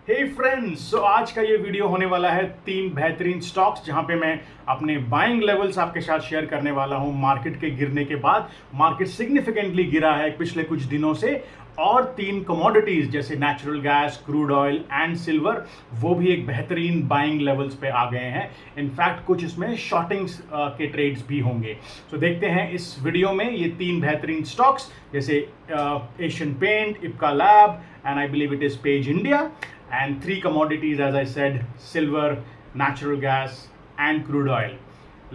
हे friends, सो आज का ये वीडियो होने वाला है तीन बेहतरीन स्टॉक्स जहां पे मैं अपने बाइंग लेवल्स आपके साथ शेयर करने वाला हूं। मार्केट के गिरने के बाद मार्केट सिग्निफिकेंटली गिरा है पिछले कुछ दिनों से, और तीन कमोडिटीज जैसे natural gas, crude oil and silver वो भी एक बेहतरीन बाइंग लेवल्स पे आ गए हैं। इनफैक्ट कुछ इसमें शॉर्टिंग्स के ट्रेड्स भी होंगे। तो देखते हैं इस वीडियो में ये तीन बेहतरीन स्टॉक्स जैसे Asian Paint, Ipca lab and I believe it is Page India, and three commodities, as I said: silver, natural gas and crude oil.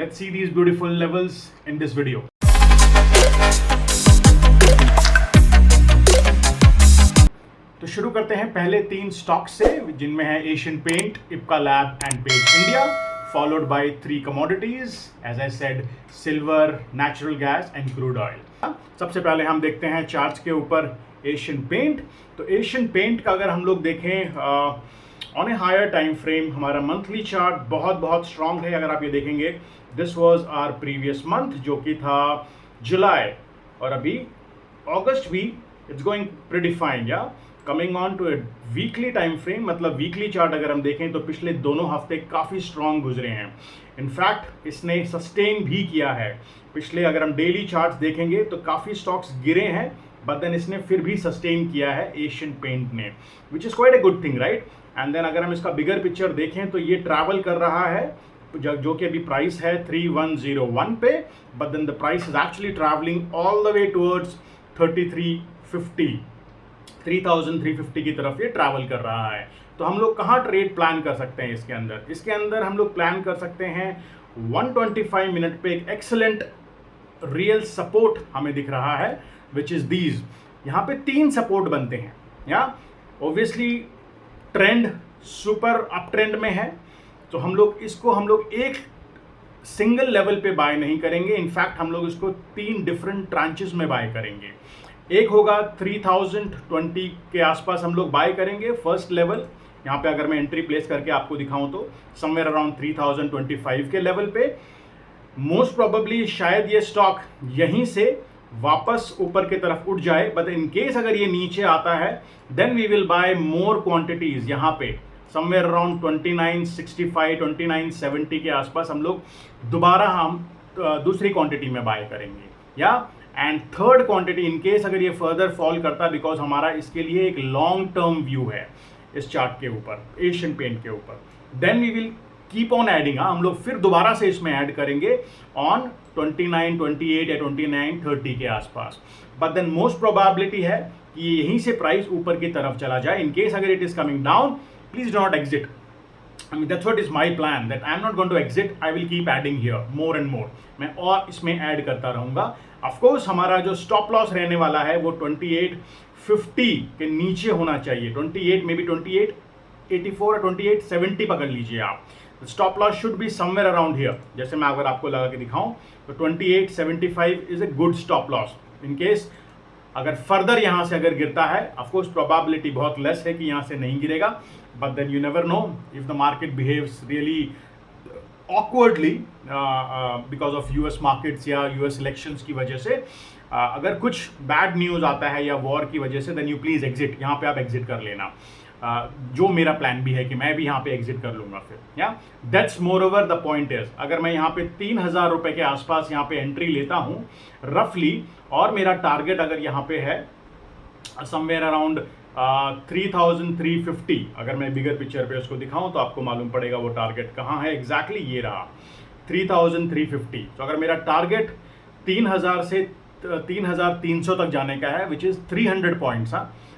Let's see these beautiful levels in this video. तो शुरू करते हैं पहले तीन स्टॉक्स से, जिनमें है Asian Paint, Ipca lab and Page India, followed by three commodities, as I said: silver, natural gas and crude oil. सबसे पहले हम देखते हैं चार्ट्स के ऊपर एशियन पेंट। तो एशियन पेंट का अगर हम लोग देखें on a higher time frame, हमारा मंथली चार्ट बहुत स्ट्रांग है। अगर आप ये देखेंगे, this was our previous month जो कि था जुलाई, और अभी अगस्त भी इट्स गोइंग प्रीटी फाइन। या coming on to a weekly time frame, मतलब वीकली चार्ट अगर हम देखें तो पिछले दोनों हफ्ते काफ़ी स्ट्रांग गुजरे हैं। इनफैक्ट इसने सस्टेन भी किया है। पिछले अगर हम डेली चार्ट्स देखेंगे तो काफ़ी स्टॉक्स गिरे हैं, बट देन इसने फिर भी सस्टेन किया है एशियन पेंट ने, which is quite a good thing, right. And then अगर हम इसका बिगर पिक्चर देखें तो ये ट्रैवल कर रहा है, जो कि अभी प्राइस है 3101 पे, but then the price is actually travelling all the way towards 3350 की तरफ ये ट्रैवल कर रहा है। तो हम लोग कहाँ ट्रेड प्लान कर सकते हैं इसके अंदर हम लोग प्लान कर सकते हैं 125 मिनट पे एक एक्सेलेंट रियल सपोर्ट हमें दिख रहा है, विच इज दीज। यहाँ पे तीन सपोर्ट बनते हैं। या obviously trend super up trend में है, तो हम लोग एक सिंगल लेवल पे बाय नहीं करेंगे। इनफैक्ट हम लोग इसको तीन डिफरेंट ट्रांचेस में बाय करेंगे। एक होगा 3020 के आसपास हम लोग बाय करेंगे फर्स्ट लेवल। यहाँ पे अगर मैं एंट्री प्लेस करके आपको दिखाऊं तो समवेयर अराउंड 3025 के लेवल पे मोस्ट प्रोबेबली शायद ये स्टॉक यहीं से वापस ऊपर की तरफ उठ जाए, बट इन केस अगर ये नीचे आता है then we will buy more quantities. यहाँ पे समवेयर अराउंड 2965 2970 के आसपास हम लोग दोबारा दूसरी क्वांटिटी में बाय करेंगे। या and third quantity in case अगर ये फर्दर फॉल करता है, बिकॉज हमारा इसके लिए एक लॉन्ग टर्म व्यू है इस चार्ट के ऊपर, एशियन पेंट के ऊपर, then we will keep on adding. हम लोग फिर दोबारा से इसमें ऐड करेंगे ऑन 2928 या 2930 के आसपास। बट देन मोस्ट प्रोबेबिलिटी है कि यहीं से प्राइस ऊपर की तरफ चला जाए। इन केस अगर it is coming down, please do not exit. I mean, that's what is my plan, that I am not going to exit. I will keep adding here more and more. मैं और इसमें add करता रहूँगा। Of course, हमारा जो stop loss रहने वाला है वो 2850 के नीचे होना चाहिए। 28 मे बी 2884 और 2870 पकड़ लीजिए आप। Stop loss should be somewhere around here. जैसे मैं अगर आपको लगा के दिखाऊं तो 2875 is a good stop loss. In case अगर फर्दर यहाँ से अगर गिरता है, ऑफकोर्स प्रोबेबिलिटी बहुत लेस है कि यहाँ से नहीं गिरेगा, but then you never know if the market behaves really awkwardly because of US markets या यूएस इलेक्शंस की वजह से। अगर कुछ बैड न्यूज़ आता है या वॉर की वजह से, देन यू प्लीज़ एग्जिट। यहाँ पे आप एग्जिट कर लेना। जो मेरा प्लान भी है कि मैं भी यहाँ पे एग्जिट कर लूँगा फिर। या that's more over the point is, अगर मैं यहाँ पे 3000 रुपये के आसपास यहाँ पे एंट्री लेता हूँ रफली, और मेरा टारगेट अगर यहाँ पे है समवेयर अराउंड 3350, अगर मैं बिगर पिक्चर पे उसको दिखाऊं तो आपको मालूम पड़ेगा वो टारगेट कहाँ है एग्जैक्टली। ये रहा 3350। तो अगर मेरा टारगेट 3000 से 3300 तक जाने का है, which is 300 points,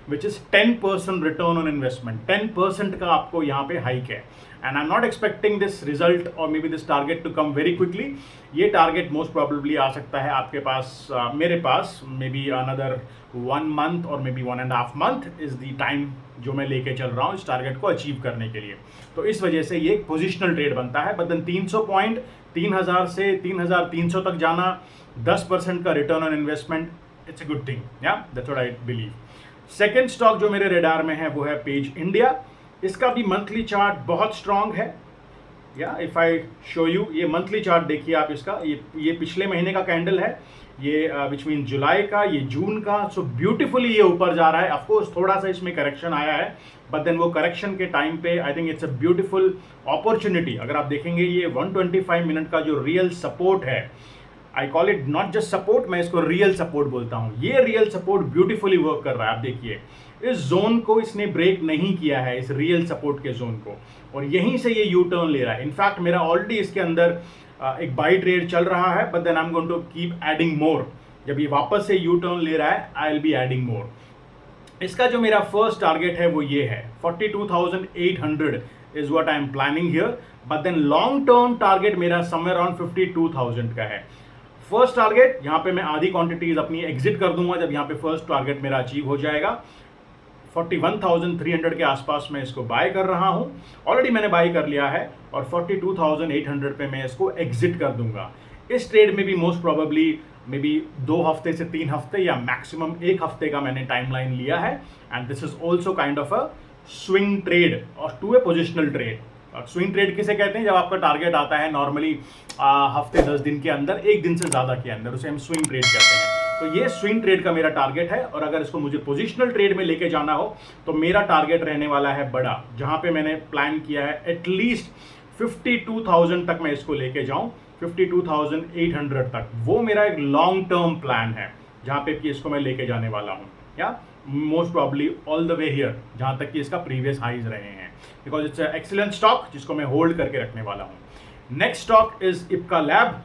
which is 10% return on investment. 10% का आपको यहाँ पे हाइक है। And I am not expecting this result और maybe this target to come very quickly. ये टारगेट मोस्ट प्रोबेबली आ सकता है आपके पास, मेरे पास मे बी अनदर 1 मंथ और maybe 1.5 month is the time जो मैं लेके चल रहा हूँ इस टारगेट को अचीव करने के लिए। तो इस वजह से ये एक पोजिशनल ट्रेड बनता है। बट देन 300 पॉइंट 3000 से 3300 तक जाना, 10% का return on investment, it's a good thing. या that's what I believe. Second stock जो मेरे रेडार में है वो है पेज इंडिया। इसका भी मंथली चार्ट बहुत स्ट्रांग है। या इफ आई शो यू, ये मंथली चार्ट देखिए आप इसका, ये पिछले महीने का कैंडल है, ये विच मीन जुलाई का, ये जून का। सो ब्यूटीफुली ये ऊपर जा रहा है। ऑफकोर्स थोड़ा सा इसमें करेक्शन आया है, बट देन वो करेक्शन के टाइम पे I think it's a beautiful opportunity. अगर आप देखेंगे ये 125 मिनट का जो रियल सपोर्ट है, I call it not just support, मैं इसको रियल सपोर्ट बोलता हूँ। ये रियल सपोर्ट ब्यूटीफुली वर्क कर रहा है। आप देखिए इस जोन को इसने ब्रेक नहीं किया है, इस रियल सपोर्ट के जोन को, और यहीं से ये यू टर्न ले रहा है। इनफैक्ट मेरा ऑलरेडी इसके अंदर एक बाई ट्रेड चल रहा है, but then I am going to keep adding more. जब ये वापस से यू टर्न ले रहा है, I will be adding more. इसका जो मेरा फर्स्ट टारगेट है वो ये है 42,800 is what I am planning here, but then long term target मेरा समवेयर अराउंड 52,000 का है। फर्स्ट टारगेट यहाँ पे मैं आधी क्वांटिटीज अपनी एग्जिट कर दूंगा जब यहाँ पे फर्स्ट टारगेट मेरा अचीव हो जाएगा। 41,300 के आसपास मैं इसको बाय कर रहा हूँ, ऑलरेडी मैंने बाय कर लिया है, और 42,800 पे मैं इसको एग्जिट कर दूंगा। इस ट्रेड में भी मोस्ट प्रोबेबली मे बी 2 हफ्ते से 3 हफ्ते या मैक्सिमम 1 हफ्ते का मैंने टाइमलाइन लिया है, and this is also kind of a swing trade और to a positional trade. Swing trade किसे कहते हैं? जब आपका टारगेट आता है नॉर्मली हफ्ते 10 दिन के अंदर, 1 दिन से ज़्यादा के अंदर, उसे हम स्विंग ट्रेड कहते हैं। तो ये स्विंग ट्रेड का मेरा टारगेट है, और अगर इसको मुझे पोजिशनल ट्रेड में लेके जाना हो तो मेरा टारगेट रहने वाला है बड़ा, जहाँ पे मैंने प्लान किया है एटलीस्ट 52,000 तक मैं इसको लेके जाऊँ, 52,800 तक। वो मेरा एक लॉन्ग टर्म प्लान है जहाँ पे कि इसको मैं लेके जाने वाला हूँ, या most probably all the way here, जहाँ तक कि इसका प्रीवियस हाइज रहे हैं, बिकॉज इट्स एक्सीलेंट स्टॉक जिसको मैं होल्ड करके रखने वाला हूँ। Next stock is Ipca lab.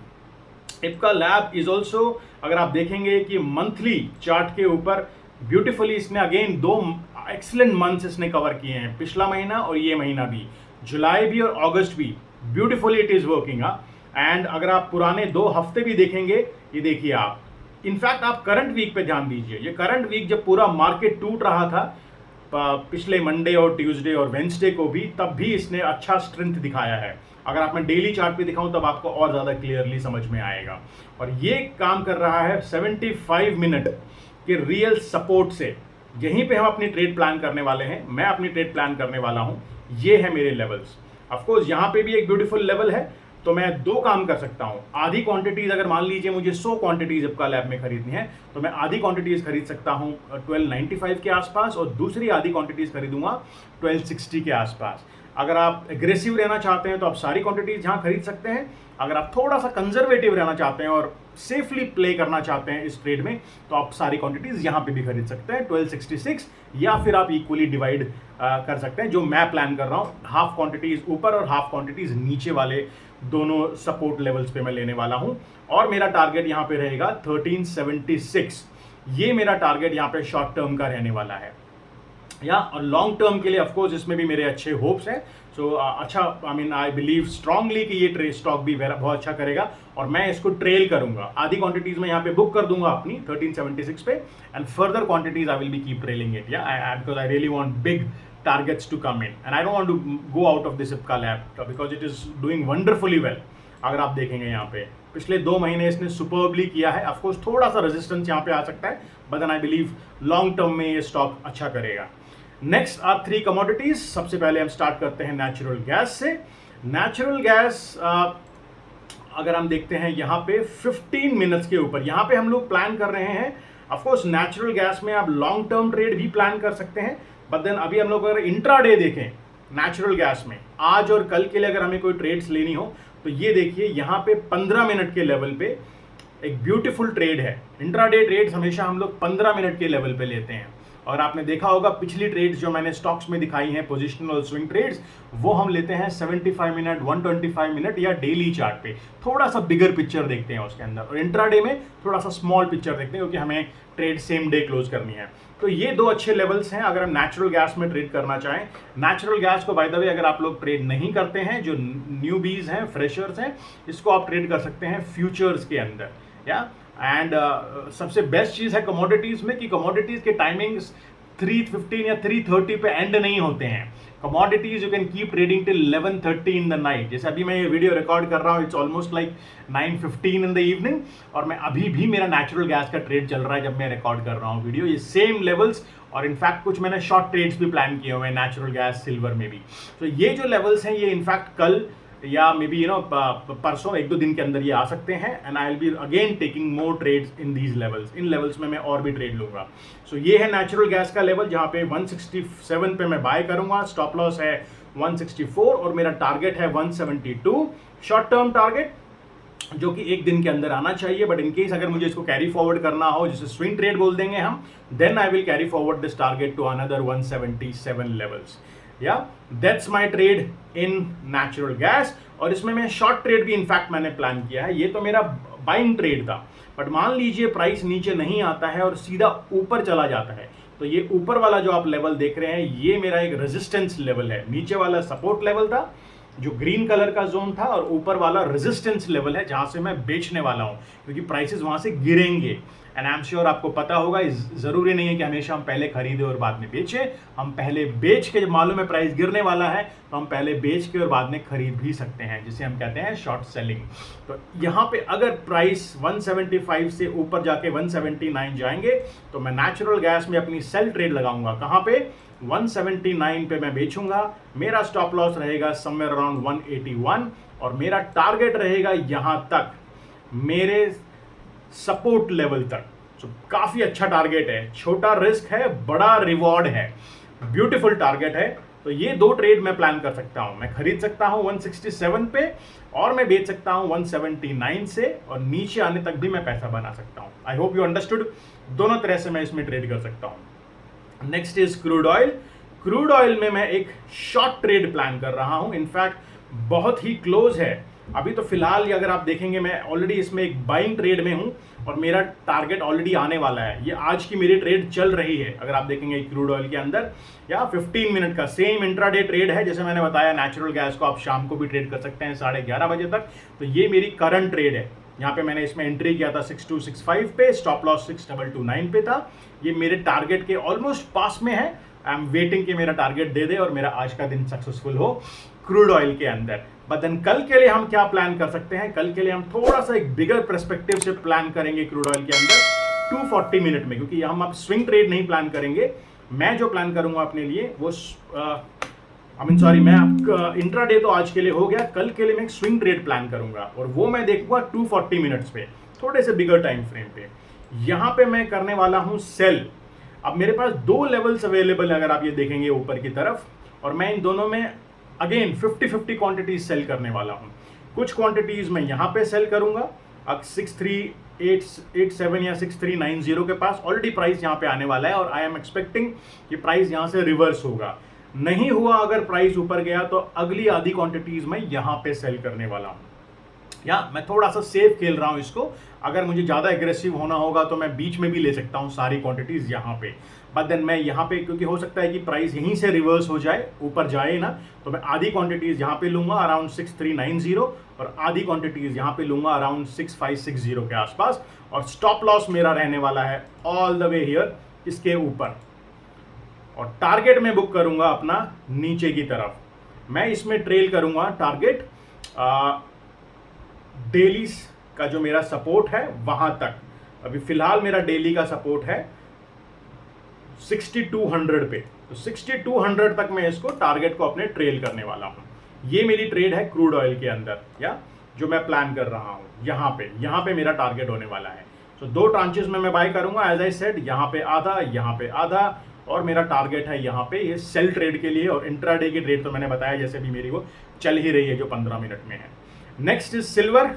Ipca lab is also, अगर आप देखेंगे कि मंथली चार्ट के ऊपर ब्यूटीफुली इसने अगेन 2 एक्सीलेंट मंथ्स इसने कवर किए हैं, पिछला महीना और ये महीना भी, जुलाई भी और अगस्त भी। Beautifully it is working. And अगर आप पुराने 2 हफ्ते भी देखेंगे, ये देखिए आप, इनफैक्ट आप करंट वीक पे ध्यान दीजिए। ये करंट वीक जब पूरा मार्केट टूट रहा था पिछले मंडे और ट्यूसडे और वेंसडे को भी, तब भी इसने अच्छा स्ट्रेंथ दिखाया है। अगर आप मैं डेली चार्ट पे दिखाऊं तब आपको और ज़्यादा क्लियरली समझ में आएगा। और ये काम कर रहा है 75 मिनट के रियल सपोर्ट से। यहीं पे हम अपनी ट्रेड प्लान करने वाले हैं, मैं अपनी ट्रेड प्लान करने वाला हूँ। ये है मेरे लेवल्स। ऑफकोर्स यहाँ पे भी एक ब्यूटीफुल लेवल है, तो मैं 2 काम कर सकता हूँ। आधी क्वांटिटीज, अगर मान लीजिए मुझे 100 क्वांटिटीज इप्का लैब में खरीदनी है, तो मैं आधी क्वांटिटीज खरीद सकता हूँ 1295 के आसपास, और दूसरी आधी क्वांटिटीज खरीदूंगा 1260 के आसपास। अगर आप एग्रेसिव रहना चाहते हैं तो आप सारी क्वांटिटीज यहाँ खरीद सकते हैं। अगर आप थोड़ा सा कंजर्वेटिव रहना चाहते हैं और सेफली प्ले करना चाहते हैं इस ट्रेड में, तो आप सारी क्वांटिटीज यहाँ पे भी खरीद सकते हैं 1266, या फिर आप इक्वली डिवाइड कर सकते हैं, जो मैं प्लान कर रहा हूँ। हाफ क्वांटिटीज ऊपर और हाफ क्वांटिटीज नीचे वाले दोनों सपोर्ट लेवल्स पे मैं लेने वाला हूँ। और मेरा टारगेट यहाँ पे रहेगा 1376। ये मेरा टारगेट यहाँ पे शॉर्ट टर्म का रहने वाला है, या और लॉन्ग टर्म के लिए ऑफकोर्स इसमें भी मेरे अच्छे होप्स हैं। सो अच्छा, आई बिलीव स्ट्रांगली कि ये ट्रेड स्टॉक भी बहुत अच्छा करेगा, और मैं इसको ट्रेल करूंगा। आधी क्वांटिटीज में यहाँ पे बुक कर दूंगा अपनी 1376 पे, and further quantities I will be keep trailing it, या because I really want big targets to come in, and I don't want to go out of this Ipka lab because it is doing wonderfully well। अगर आप देखेंगे यहाँ पे पिछले 2 महीने इसने superbly किया है। ऑफकोर्स थोड़ा सा रेजिस्टेंस यहाँ पे आ सकता है, but then I believe long term में ये स्टॉक अच्छा करेगा। Next are 3 commodities. सबसे पहले हम स्टार्ट करते हैं नेचुरल गैस से। नेचुरल गैस अगर हम देखते हैं यहाँ पे 15 मिनट्स के ऊपर, यहाँ पे हम लोग प्लान कर रहे हैं। ऑफकोर्स नेचुरल गैस में आप लॉन्ग टर्म ट्रेड भी प्लान कर सकते हैं, बट देन अभी हम लोग अगर इंट्राडे देखें नेचुरल गैस में, आज और कल के लिए अगर हमें कोई ट्रेड्स लेनी हो, तो ये देखिए यहाँ पे 15 मिनट के लेवल पे एक ब्यूटीफुल ट्रेड है। इंट्राडे ट्रेड्स हमेशा हम लोग 15 मिनट के लेवल पे लेते हैं, और आपने देखा होगा पिछली ट्रेड्स जो मैंने स्टॉक्स में दिखाई हैं, पोजिशनल और स्विंग ट्रेड्स, वो हम लेते हैं 75 मिनट, 125 मिनट या डेली चार्ट पे। थोड़ा सा बिगर पिक्चर देखते हैं उसके अंदर, और इंट्राडे में थोड़ा सा स्मॉल पिक्चर देखते हैं, क्योंकि हमें ट्रेड सेम डे क्लोज करनी है। तो ये 2 अच्छे लेवल्स हैं अगर हम नेचुरल गैस में ट्रेड करना चाहें। नेचुरल गैस को बाय द वे अगर आप लोग ट्रेड नहीं करते हैं, जो न्यूबीज हैं, फ्रेशर्स हैं, इसको आप ट्रेड कर सकते हैं फ्यूचर्स के अंदर, या एंड सबसे बेस्ट चीज़ है कमोडिटीज़ में कि कमोडिटीज़ के टाइमिंग्स 3:15 या 3:30 पे एंड नहीं होते हैं। Commodities you can keep trading till 11:30 in the night. जैसे अभी मैं ये वीडियो रिकॉर्ड कर रहा हूँ, it's almost like 9:15 in the evening, और मैं अभी भी मेरा नेचुरल गैस का ट्रेड चल रहा है जब मैं रिकॉर्ड कर रहा हूँ वीडियो। ये सेम लेवल्स, और इनफैक्ट कुछ मैंने शॉर्ट ट्रेड्स भी प्लान किए हुए हैं नेचुरल गैस, सिल्वर में भी। तो ये जो लेवल्स हैं ये इनफैक्ट कल या मे बी परसों 1-2 दिन के अंदर ये आ सकते हैं, and I will be again taking more trades in these levels. इन लेवल्स में मैं और भी ट्रेड लूंगा। सो ये है नेचुरल गैस का लेवल जहाँ पे 167 पे मैं बाय करूंगा, स्टॉप लॉस है 164 और मेरा टारगेट है 172 शॉर्ट टर्म टारगेट, जो कि एक दिन के अंदर आना चाहिए। बट इन केस अगर मुझे इसको कैरी फॉरवर्ड करना हो, जिसे स्विंग ट्रेड बोल देंगे हम, then I will carry forward this target to another 177 levels. या that's my trade in natural gas. और इसमें मैं शॉर्ट ट्रेड भी इनफैक्ट मैंने प्लान किया है। ये तो मेरा बाइंग ट्रेड था, बट मान लीजिए प्राइस नीचे नहीं आता है और सीधा ऊपर चला जाता है, तो ये ऊपर वाला जो आप लेवल देख रहे हैं ये मेरा एक रेजिस्टेंस लेवल है। नीचे वाला सपोर्ट लेवल था जो ग्रीन कलर का जोन था, और ऊपर वाला रेजिस्टेंस लेवल है जहां से मैं बेचने वाला हूं, क्योंकि प्राइसेस वहां से गिरेंगे। एंड आई एम श्योर आपको पता होगा, जरूरी नहीं है कि हमेशा हम पहले खरीदें और बाद में बेचें। हम पहले बेच के, जब मालूम है प्राइस गिरने वाला है, तो हम पहले बेच के और बाद में खरीद भी सकते हैं, जिसे हम कहते हैं शॉर्ट सेलिंग। तो यहाँ पे अगर प्राइस 175 से ऊपर जाके 179 जाएंगे, तो मैं नेचुरल गैस में अपनी सेल ट्रेड लगाऊंगा। कहाँ पे? 179 पे मैं बेचूंगा। मेरा स्टॉप लॉस रहेगा समवेयर अराउंड 181 और मेरा टारगेट रहेगा यहां तक, मेरे सपोर्ट लेवल तक। तो काफी अच्छा टारगेट है, छोटा रिस्क है, बड़ा रिवॉर्ड है, ब्यूटीफुल टारगेट है। तो ये दो ट्रेड मैं प्लान कर सकता हूं। मैं खरीद सकता हूं 167 पे और मैं बेच सकता हूं 179 से, और नीचे आने तक भी मैं पैसा बना सकता हूं। I hope you understood. दोनों तरह से मैं इसमें ट्रेड कर सकता हूं। Next is crude oil. Crude oil में मैं एक शॉर्ट ट्रेड प्लान कर रहा हूं, इनफैक्ट बहुत ही क्लोज है अभी। तो फिलहाल अगर आप देखेंगे, मैं ऑलरेडी इसमें एक बाइंग ट्रेड में हूं और मेरा टारगेट ऑलरेडी आने वाला है। ये आज की मेरी ट्रेड चल रही है, अगर आप देखेंगे क्रूड ऑयल के अंदर, या 15 मिनट का सेम इंट्राडे ट्रेड है। जैसे मैंने बताया, नेचुरल गैस को आप शाम को भी ट्रेड कर सकते हैं 11:30 बजे तक। तो ये मेरी करंट ट्रेड है। यहाँ पे मैंने इसमें एंट्री किया था 6265 पे, स्टॉप लॉस 6229 पे था। ये मेरे टारगेट के ऑलमोस्ट पास में है। आई एम वेटिंग कि मेरा टारगेट दे दे और मेरा आज का दिन सक्सेसफुल हो क्रूड ऑयल के अंदर। बट देन कल के लिए हम क्या प्लान कर सकते हैं? कल के लिए हम थोड़ा सा एक बिगर पर्सपेक्टिव से प्लान करेंगे क्रूड ऑयल के अंदर 240 मिनट में, क्योंकि हम अब स्विंग ट्रेड नहीं प्लान करेंगे। मैं जो प्लान करूंगा अपने लिए वो मैं इंट्राडे तो आज के लिए हो गया, कल के लिए मैं एक स्विंग ट्रेड प्लान करूंगा और वो मैं देखूंगा 240 मिनट्स पे, थोड़े से बिगर टाइम फ्रेम पे। यहां पे मैं करने वाला हूं सेल। अब मेरे पास दो लेवल्स अवेलेबल है, अगर आप ये देखेंगे ऊपर की तरफ, और मैं इन दोनों में अगेन 50-50 क्वांटिटीज सेल करने वाला हूं। कुछ क्वांटिटीज मैं यहां पे सेल करूंगा, अब 6387 या 6390 के पास ऑलरेडी प्राइस यहां पे आने वाला है, और आई एम एक्सपेक्टिंग कि प्राइस यहां से रिवर्स होगा। नहीं हुआ अगर प्राइस ऊपर गया, तो अगली आधी क्वांटिटीज मैं यहां पे सेल करने वाला हूं। या मैं थोड़ा सा सेफ खेल रहा हूं इसको। अगर मुझे ज़्यादा एग्रेसिव होना होगा तो मैं बीच में भी ले सकता हूं सारी क्वांटिटीज़ यहाँ पे। बट देन मैं यहाँ पे, क्योंकि हो सकता है कि प्राइस यहीं से रिवर्स हो जाए, ऊपर जाए ना, तो मैं आधी क्वांटिटीज़ यहाँ पे लूँगा अराउंड 6390 और आधी क्वांटिटीज़ यहाँ पे लूँगा अराउंड 6560 के आसपास। और स्टॉप लॉस मेरा रहने वाला है ऑल द वे हियर, इसके ऊपर। और टारगेट में बुक करूँगा अपना नीचे की तरफ। मैं इसमें ट्रेल करूँगा टारगेट डेली का जो मेरा सपोर्ट है वहां तक। अभी फिलहाल मेरा डेली का सपोर्ट है 6200 पे, तो 6200 तक मैं इसको टारगेट को अपने ट्रेल करने वाला हूं। ये मेरी ट्रेड है क्रूड ऑयल के अंदर, या जो मैं प्लान कर रहा हूं। यहाँ पे मेरा टारगेट होने वाला है। तो दो ट्रांचेस में मैं बाय करूंगा, एज आई सेड, यहाँ पे आधा, और मेरा टारगेट है यहाँ पे। ये सेल ट्रेड के लिए, और इंट्राडे की ट्रेड तो मैंने बताया जैसे भी मेरी वो चल ही रही है, जो 15 मिनट में है। Next is silver.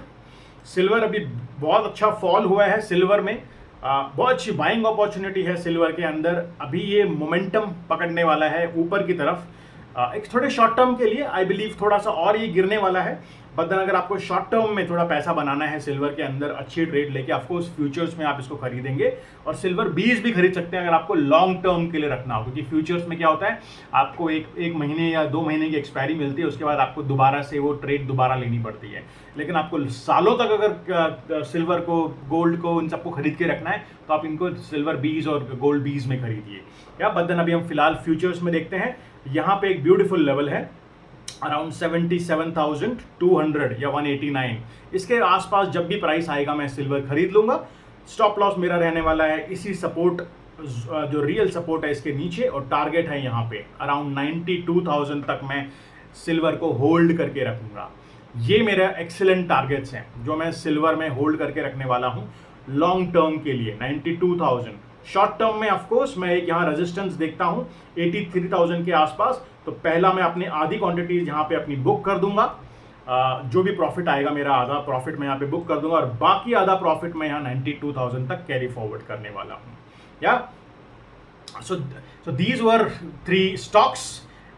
सिल्वर अभी बहुत अच्छा फॉल हुआ है। सिल्वर में बहुत अच्छी बाइंग अपॉर्चुनिटी है सिल्वर के अंदर। अभी ये मोमेंटम पकड़ने वाला है ऊपर की तरफ। एक थोड़े शॉर्ट टर्म के लिए आई बिलीव थोड़ा सा और ये गिरने वाला है। बट देन अगर आपको शॉर्ट टर्म में थोड़ा पैसा बनाना है सिल्वर के अंदर, अच्छी ट्रेड लेके, ऑफकोर्स फ्यूचर्स में आप इसको खरीदेंगे, और सिल्वर बीज भी खरीद सकते हैं अगर आपको लॉन्ग टर्म के लिए रखना हो। क्योंकि फ्यूचर्स में क्या होता है, आपको एक महीने या 2 महीने की एक्सपायरी मिलती है, उसके बाद आपको दोबारा से वो ट्रेड दोबारा लेनी पड़ती है। लेकिन आपको सालों तक अगर सिल्वर को, गोल्ड को, इन सबको खरीद के रखना है, तो आप इनको सिल्वर बीज और गोल्ड बीज में खरीदिए। या बट देन अभी हम फिलहाल फ्यूचर्स में देखते हैं। यहाँ पे एक ब्यूटीफुल लेवल है अराउंड 77,200 या 189। इसके आसपास जब भी प्राइस आएगा मैं सिल्वर खरीद लूंगा। स्टॉप लॉस मेरा रहने वाला है इसी सपोर्ट, जो रियल सपोर्ट है इसके नीचे, और टारगेट है यहाँ पे अराउंड 92,000 तक मैं सिल्वर को होल्ड करके रखूंगा। ये मेरा एक्सीलेंट टारगेट्स हैं जो मैं सिल्वर में होल्ड करके रखने वाला हूँ लॉन्ग टर्म के लिए। 92,000 शॉर्ट टर्म में ऑफकोर्स मैं एक यहाँ रेजिस्टेंस देखता हूँ 83,000 के आसपास। तो पहला मैं अपनी आधी क्वांटिटीज यहाँ पे अपनी बुक कर दूंगा, जो भी प्रॉफिट आएगा मेरा आधा प्रॉफिट मैं यहाँ पे बुक कर दूंगा और बाकी आधा प्रॉफिट मैं यहाँ 92,000 तक कैरी फॉरवर्ड करने वाला हूँ। या so these were 3 stocks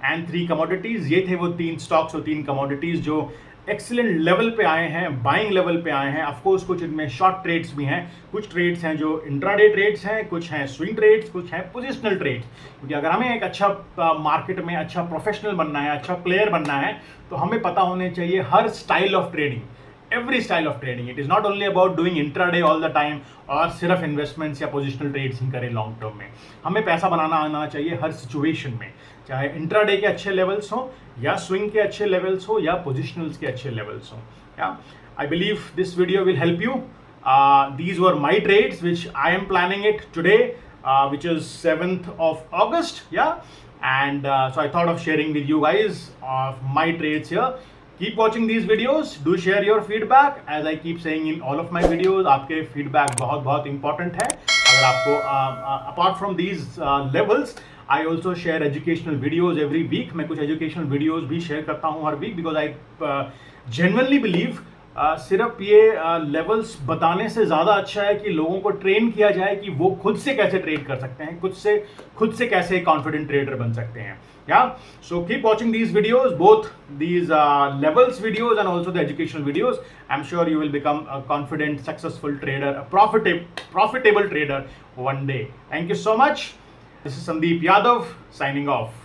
and 3 commodities. ये थे वो 3 स्टॉक्स और 3 कमोडिटीज जो एक्सीलेंट लेवल पे आए हैं, बाइंग लेवल पे आए हैं। ऑफकोर्स कुछ इनमें शॉर्ट ट्रेड्स भी हैं, कुछ ट्रेड्स हैं जो इंट्राडे ट्रेड्स हैं, कुछ हैं स्विंग ट्रेड्स, कुछ हैं पोजिशनल ट्रेड्स। क्योंकि अगर हमें एक अच्छा मार्केट में अच्छा प्रोफेशनल बनना है, अच्छा प्लेयर बनना है, तो हमें पता होने चाहिए हर style of trading, every style of trading. It is not only about doing intraday all the time और सिर्फ इन्वेस्टमेंट्स या पोजिशनल ट्रेड्स ही करें लॉन्ग टर्म में। हमें पैसा बनाना आना चाहिए हर सिचुएशन में, चाहे इंट्राडे के अच्छे लेवल्स हो या स्विंग के अच्छे लेवल्स हो या पोजिशनल्स के अच्छे लेवल्स हो। या I believe this video will help you. These were my trades which I am planning it today, which is 7th of August. And so I thought of sharing with you guys my trades here. Keep watching these videos. Do share your feedback. As I keep saying in all of my videos, आपके feedback बहुत important है। अगर आपको apart from these levels, I also share educational videos every week. मैं कुछ educational videos भी share करता हूँ हर week because I genuinely believe सिर्फ ये लेवल्स बताने से ज़्यादा अच्छा है कि लोगों को ट्रेन किया जाए कि वो खुद से कैसे ट्रेड कर सकते हैं, खुद से कैसे कॉन्फिडेंट ट्रेडर बन सकते हैं। So keep watching these videos, both these levels videos and also the educational videos. I'm sure you will become a confident, successful trader, a profitable trader one day. Thank you so much. This is Sandeep Yadav signing off.